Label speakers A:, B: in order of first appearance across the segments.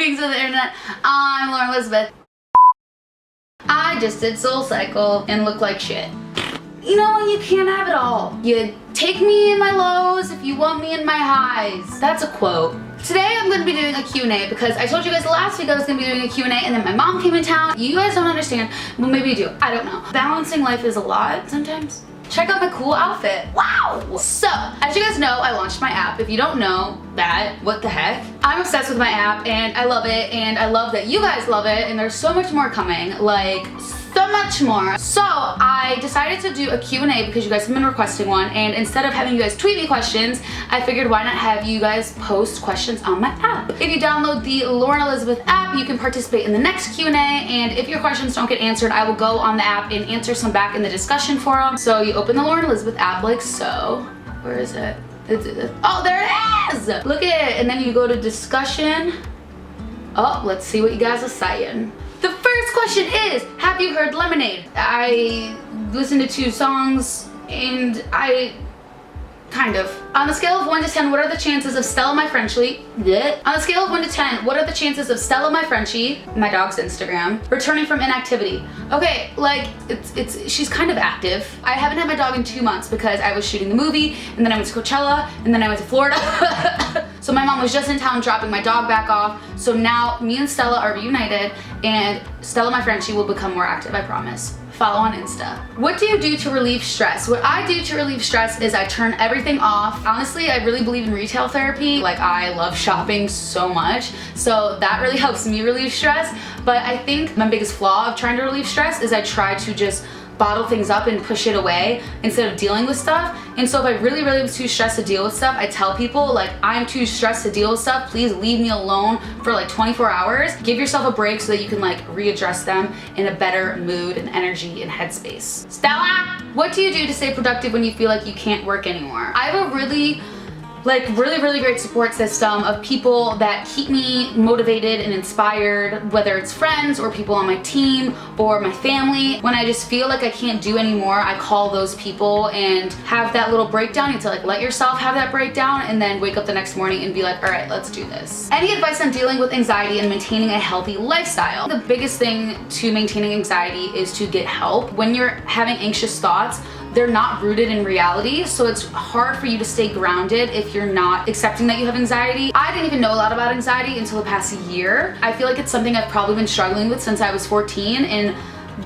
A: Greetings of the internet. I'm Lauren Elizabeth. I just did Soul Cycle and look like shit. You know what? You can't have it all. You take me in my lows if you want me in my highs. That's a quote. Today I'm going to be doing a Q&A because I told you guys last week I was going to be doing a Q&A and then my mom came in town. You guys don't understand. Well, maybe you do. I don't know. Balancing life is a lot sometimes. Check out my cool outfit. Wow! So, as you guys know, I launched my app. If you don't know that, what the heck? I'm obsessed with my app and I love it and I love that you guys love it and there's so much more coming. Like, so much more. So I decided to do a Q&A because you guys have been requesting one, and instead of having you guys tweet me questions, I figured why not have you guys post questions on my app. If you download the Lauren Elizabeth app, you can participate in the next Q&A, and if your questions don't get answered, I will go on the app and answer some back in the discussion forum. So you open the Lauren Elizabeth app like so. Where is it? Oh, there it is! Look at it, and then you go to discussion. Oh, let's see what you guys are saying. The first question is, have you heard Lemonade? I listened to 2 songs and kind of. On the scale of 1 to 10, what are the chances of Stella my Frenchie? Blech. On the scale of 1 to 10, what are the chances of Stella my Frenchie, my dog's Instagram, returning from inactivity? Okay, like, she's kind of active. I haven't had my dog in 2 months because I was shooting the movie, and then I went to Coachella, and then I went to Florida. So my mom was just in town dropping my dog back off. So now me and Stella are reunited, and Stella my Frenchie will become more active, I promise. Follow on Insta. What do you do to relieve stress? What I do to relieve stress is I turn everything off. Honestly, I really believe in retail therapy. Like, I love shopping so much, so that really helps me relieve stress. But I think my biggest flaw of trying to relieve stress is I try to just bottle things up and push it away instead of dealing with stuff. And so if I really was too stressed to deal with stuff, I tell people, like, I'm too stressed to deal with stuff, please leave me alone for like 24 hours. Give yourself a break so that you can like readdress them in a better mood and energy and headspace. Stella, what do you do to stay productive when you feel like you can't work anymore? I have a really great support system of people that keep me motivated and inspired, whether it's friends or people on my team or my family. When I just feel like I can't do anymore, I call those people and have that little breakdown. You have to like let yourself have that breakdown and then wake up the next morning and be like, all right, let's do this. Any advice on dealing with anxiety and maintaining a healthy lifestyle? The biggest thing to maintaining anxiety is to get help. When you're having anxious thoughts, they're not rooted in reality, so it's hard for you to stay grounded if you're not accepting that you have anxiety. I didn't even know a lot about anxiety until the past year. I feel like it's something I've probably been struggling with since I was 14 and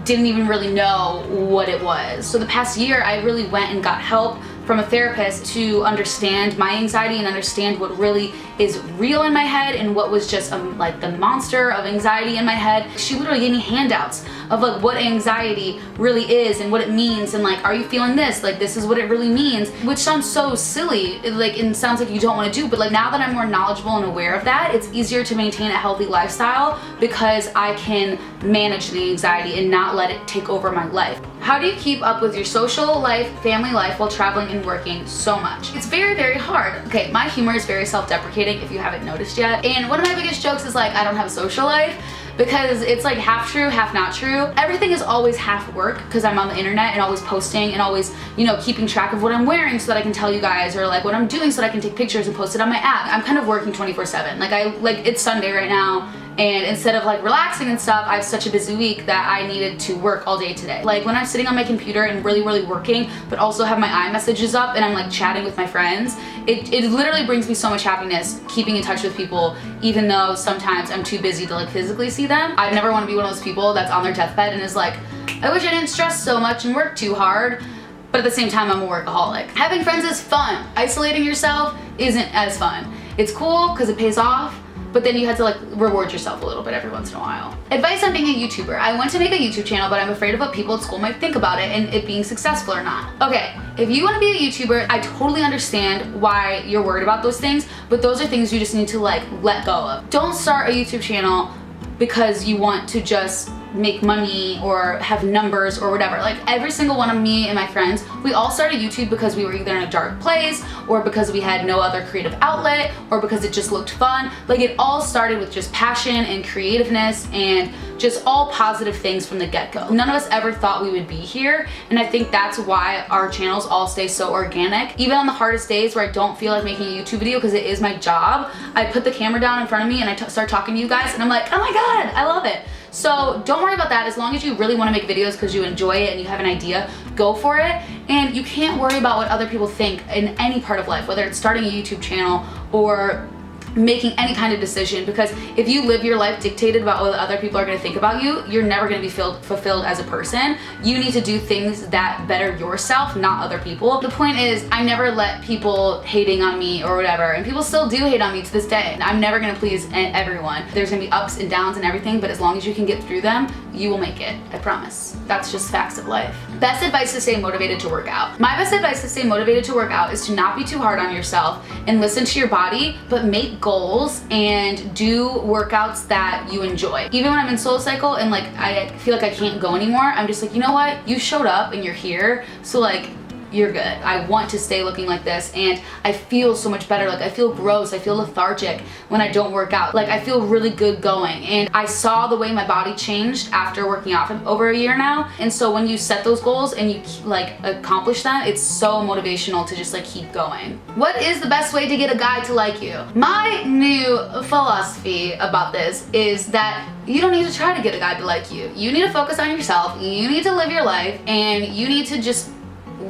A: didn't even really know what it was. So the past year, I really went and got help from a therapist to understand my anxiety and understand what really is real in my head and what was just like the monster of anxiety in my head. She literally gave me handouts of like what anxiety really is and what it means, and like, are you feeling this? Like, this is what it really means, which sounds so silly, like, and sounds like you don't want to do, but like, now that I'm more knowledgeable and aware of that, it's easier to maintain a healthy lifestyle because I can manage the anxiety and not let it take over my life. How do you keep up with your social life, family life while traveling and working so much? It's very hard. Okay, my humor is very self-deprecating if you haven't noticed yet. And one of my biggest jokes is like, I don't have a social life, because it's like half true, half not true. Everything is always half work because I'm on the internet and always posting and always, you know, keeping track of what I'm wearing so that I can tell you guys, or like what I'm doing so that I can take pictures and post it on my app. I'm kind of working 24/7. Like it's Sunday right now, and instead of like relaxing and stuff, I have such a busy week that I needed to work all day today. Like, when I'm sitting on my computer and really working, but also have my iMessages up and I'm like chatting with my friends, it literally brings me so much happiness keeping in touch with people, even though sometimes I'm too busy to like physically see them. I never want to be one of those people that's on their deathbed and is like, I wish I didn't stress so much and work too hard, but at the same time I'm a workaholic. Having friends is fun. Isolating yourself isn't as fun. It's cool because it pays off, but then you have to like reward yourself a little bit every once in a while. Advice on being a YouTuber. I want to make a YouTube channel, but I'm afraid of what people at school might think about it and it being successful or not. Okay, if you want to be a YouTuber, I totally understand why you're worried about those things, but those are things you just need to like let go of. Don't start a YouTube channel because you want to just make money or have numbers or whatever. Like every single one of me and my friends, we all started YouTube because we were either in a dark place or because we had no other creative outlet or because it just looked fun. Like it all started with just passion and creativeness and just all positive things from the get-go. None of us ever thought we would be here, and I think that's why our channels all stay so organic. Even on the hardest days where I don't feel like making a YouTube video because it is my job, I put the camera down in front of me and I start talking to you guys and I'm like, oh my god, I love it. So don't worry about that. As long as you really want to make videos because you enjoy it and you have an idea, go for it. And you can't worry about what other people think in any part of life, whether it's starting a YouTube channel or making any kind of decision, because if you live your life dictated about what other people are going to think about you, you're never going to be fulfilled as a person. You need to do things that better yourself, not other people. The point is, I never let people hating on me or whatever, and people still do hate on me to this day. I'm never going to please everyone. There's going to be ups and downs and everything, but as long as you can get through them, you will make it. I promise. That's just facts of life. Best advice to stay motivated to work out. My best advice to stay motivated to work out is to not be too hard on yourself and listen to your body, but make goals and do workouts that you enjoy. Even when I'm in SoulCycle and like I feel like I can't go anymore, I'm just like, you know what? You showed up and you're here, so like you're good. I want to stay looking like this, and I feel so much better. Like I feel gross, I feel lethargic when I don't work out. Like I feel really good going, and I saw the way my body changed after working out for over a year now. And so when you set those goals and you like accomplish them, it's so motivational to just like keep going. What is the best way to get a guy to like you? My new philosophy about this is that you don't need to try to get a guy to like you. You need to focus on yourself, you need to live your life, and you need to just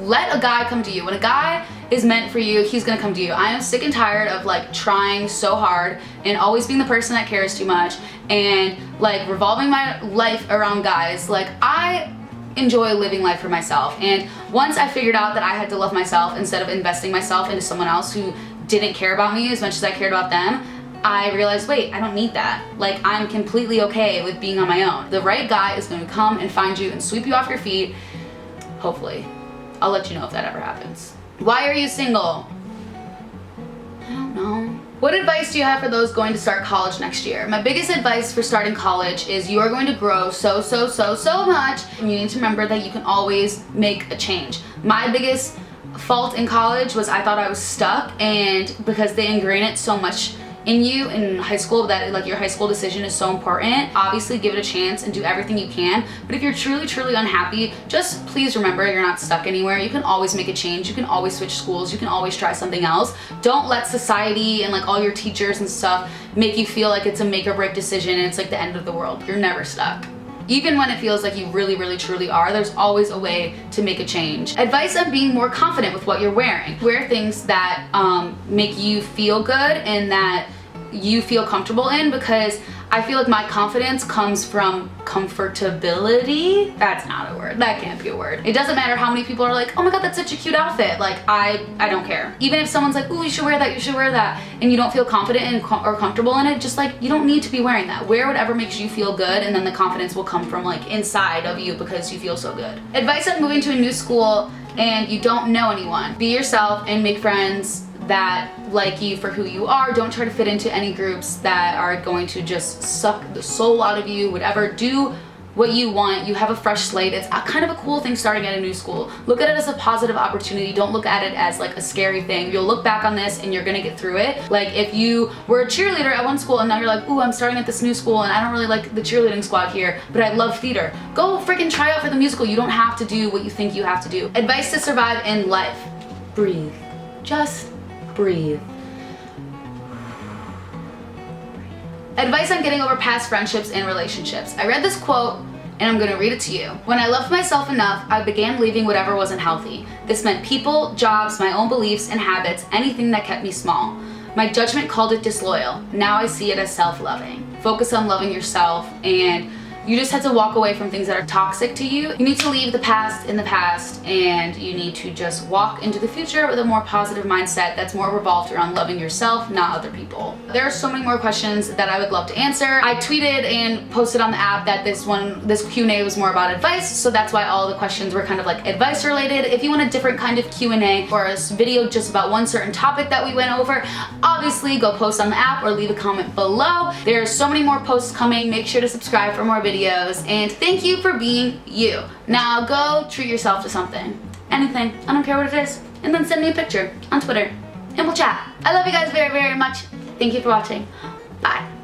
A: let a guy come to you. When a guy is meant for you, he's gonna come to you. I am sick and tired of like trying so hard and always being the person that cares too much and like revolving my life around guys. Like I enjoy living life for myself, and once I figured out that I had to love myself instead of investing myself into someone else who didn't care about me as much as I cared about them, I realized, wait, I don't need that. Like I'm completely okay with being on my own. The right guy is going to come and find you and sweep you off your feet, hopefully. I'll let you know if that ever happens. Why are you single? I don't know. What advice do you have for those going to start college next year? My biggest advice for starting college is you are going to grow so much, and you need to remember that you can always make a change. My biggest fault in college was I thought I was stuck, and because they ingrain it so much in you in high school that like your high school decision is so important, obviously give it a chance and do everything you can. But if you're truly unhappy, just please remember you're not stuck anywhere. You can always make a change. You can always switch schools. You can always try something else. Don't let society and like all your teachers and stuff make you feel like it's a make or break decision and it's like the end of the world. You're never stuck. Even when it feels like you really truly are, there's always a way to make a change. Advice on being more confident with what you're wearing. Wear things that make you feel good and that you feel comfortable in, because I feel like my confidence comes from comfortability. That's not a word. That can't be a word. It doesn't matter how many people are like, oh my god, that's such a cute outfit. Like I don't care. Even if someone's like, ooh, you should wear that, you should wear that, and you don't feel confident and or comfortable in it, just like you don't need to be wearing that. Wear whatever makes you feel good, and then the confidence will come from like inside of you because you feel so good. Advice on moving to a new school and you don't know anyone. Be yourself and make friends that like you for who you are. Don't try to fit into any groups that are going to just suck the soul out of you. Whatever, do what you want. You have a fresh slate. It's kind of a cool thing starting at a new school. Look at it as a positive opportunity. Don't look at it as like a scary thing. You'll look back on this and you're gonna get through it. Like if you were a cheerleader at one school and now you're like, ooh, I'm starting at this new school and I don't really like the cheerleading squad here, but I love theater. Go freaking try out for the musical. You don't have to do what you think you have to do. Advice to survive in life. Breathe. Just breathe. Advice on getting over past friendships and relationships. I read this quote and I'm gonna read it to you. When I loved myself enough, I began leaving whatever wasn't healthy. This meant people, jobs, my own beliefs and habits, anything that kept me small. My judgment called it disloyal. Now I see it as self-loving. Focus on loving yourself, and you just have to walk away from things that are toxic to you. You need to leave the past in the past, and you need to just walk into the future with a more positive mindset that's more revolved around loving yourself, not other people. There are so many more questions that I would love to answer. I tweeted and posted on the app that this Q&A was more about advice, so that's why all the questions were kind of like advice related. If you want a different kind of Q&A or a video just about one certain topic that we went over, obviously go post on the app or leave a comment below. There are so many more posts coming. Make sure to subscribe for more videos. videos, and thank you for being you. Now go treat yourself to something. Anything. I don't care what it is. And then send me a picture on Twitter and we'll chat. I love you guys very, very much. Thank you for watching. Bye.